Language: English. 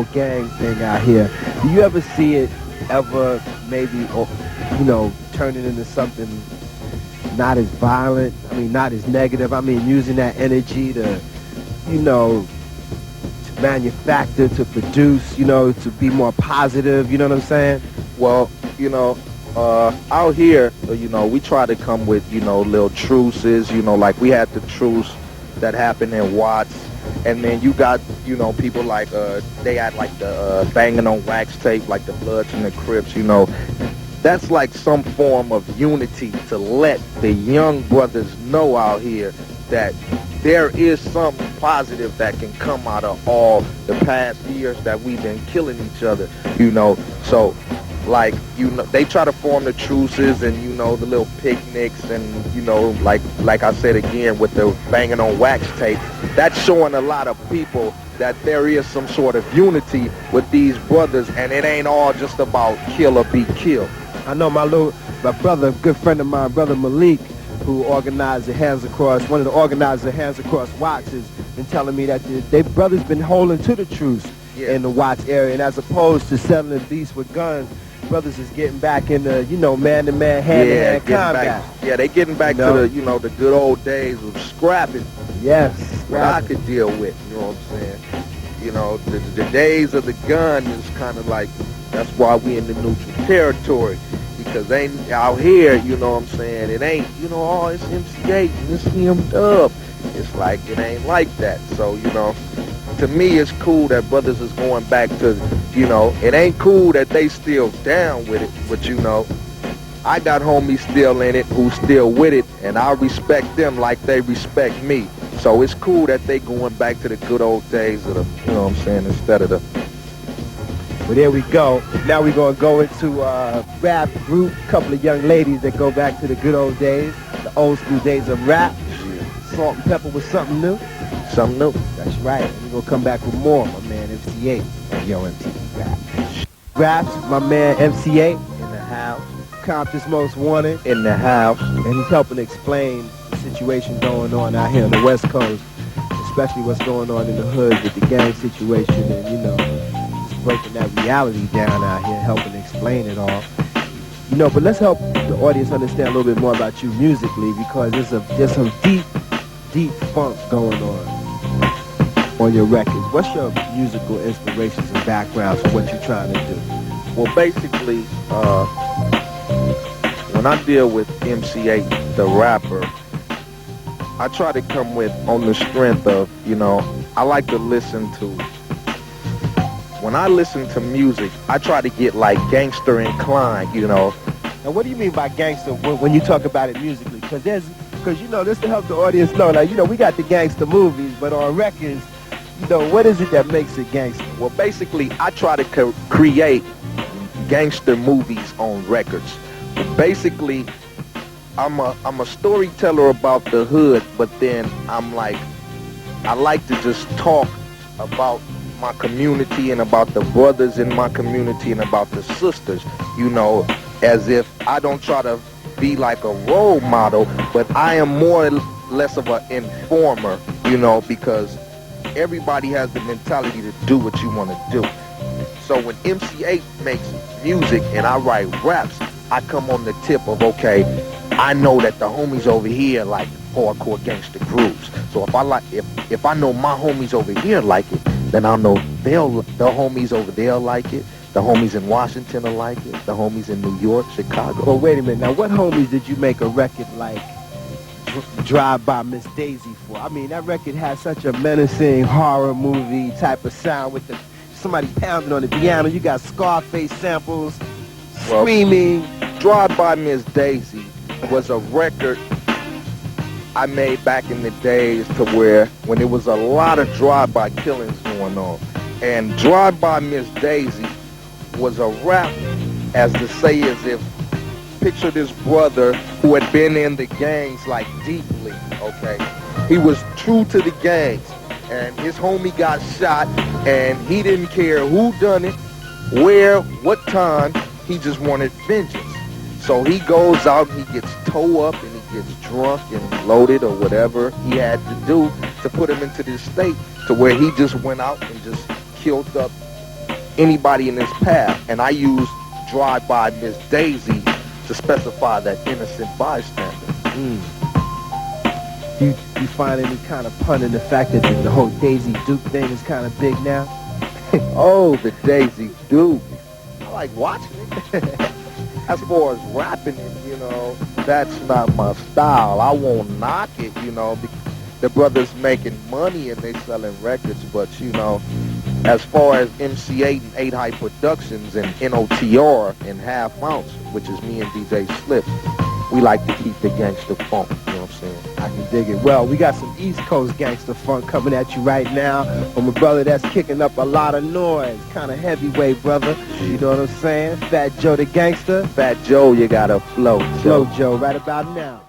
whole gang thing out here, do you ever see it ever maybe, or, you know, turning into something not as violent, I mean, not as negative, I mean, using that energy to, you know, to manufacture, to produce, you know, to be more positive, you know what I'm saying? Well, you know, out here, you know, we try to come with, you know, little truces, you know, like we had the truce that happened in Watts, and then you got, you know, people like, they had like the banging on wax tape, like the Bloods and the Crips, you know. That's like some form of unity to let the young brothers know out here that there is something positive that can come out of all the past years that we've been killing each other, you know. So, like, you know, they try to form the truces and, you know, the little picnics and, you know, like I said again with the banging on wax tape, that's showing a lot of people that there is some sort of unity with these brothers, and it ain't all just about kill or be killed. I know my brother, a good friend of mine, brother Malik, who organized the Hands Across, one of the organizers of Hands Across Watts, has been telling me that they brothers been holding to the truce in the Watts area, and as opposed to settling beasts with guns, brothers is getting back in the, you know, man-to-man, hand-to-hand combat. They getting back to the, you know, the good old days of scrapping. Yes, what I could deal with, you know what I'm saying? You know, the days of the gun is kind of like, that's why we in the neutral territory, because ain't out here, you know what I'm saying, it ain't, you know, oh, it's MC8 and it's CM Dub. It's like, it ain't like that. So, you know, to me, it's cool that brothers is going back to, you know, it ain't cool that they still down with it, but, you know, I got homies still in it who still with it, and I respect them like they respect me. So it's cool that they going back to the good old days of the, you know what I'm saying, instead of the... Well, there we go. Now we're going to go into a rap group, a couple of young ladies that go back to the good old days, the old school days of rap. Salt and pepper with something new. Something new. That's right. We're going to come back with more, my man MC8 on Yo MTV Rap. Raps, my man MC8 in the house. Compton's Most Wanted in the house. And he's helping explain the situation going on out here on the West Coast, especially what's going on in the hood with the gang situation and, you know, just breaking that reality down out here, helping explain it all. You know, but let's help the audience understand a little bit more about you musically, because there's some deep funk going on your records. What's your musical inspirations and backgrounds for what you're trying to do? Well, basically, when I deal with MC8, the rapper, I try to come with on the strength of, you know, I like to listen to, when I listen to music, I try to get like gangster inclined, you know. Now, what do you mean by gangster when you talk about it musically? Because, you know, this to help the audience know, like, you know, we got the gangster movies, but on records, you know, what is it that makes it gangster? Well, basically, I try to create gangster movies on records. Basically, I'm a storyteller about the hood, but then I'm like, I like to just talk about my community and about the brothers in my community and about the sisters, you know, as if I don't try to be like a role model, but I am more or less of an informer, you know, because everybody has the mentality to do what you want to do. So when MC8 makes music and I write raps, I come on the tip of, okay, I know that the homies over here like hardcore gangster grooves. So if I know my homies over here like it, then I know the homies over there like it. The homies in Washington will like it. The homies in New York, Chicago. Well, wait a minute. Now, what homies did you make a record like Drive By Miss Daisy for? I mean, that record has such a menacing horror movie type of sound with somebody pounding on the piano. You got Scarface samples, screaming. Well, Drive By Miss Daisy was a record I made back in the days to where when there was a lot of drive-by killings going on. And Drive By Miss Daisy was a rap, as to say, as if, picture this brother who had been in the gangs like deeply, okay? He was true to the gangs, and his homie got shot, and he didn't care who done it, where, what time, he just wanted vengeance. So he goes out, he gets towed up, and he gets drunk and loaded or whatever he had to do to put him into this state to where he just went out and just killed up anybody in his path. And I use Drive-By Miss Daisy to specify that innocent bystander. Do you find any kind of pun in the fact that the whole Daisy Duke thing is kind of big now? Oh, the Daisy Duke. I like watching it. As far as rapping it, you know, that's not my style. I won't knock it, you know, because the brother's making money and they selling records, but, you know, as far as MC8 and 8 High Productions and NOTR and Half Ounce, which is me and DJ Slip, we like to keep the gangster funk, you know what I'm saying? I can dig it. Well, we got some East Coast gangster funk coming at you right now from a brother that's kicking up a lot of noise. Kind of heavyweight, brother. You know what I'm saying? Fat Joe the Gangster. Fat Joe, you gotta flow, Flow Joe, right about now.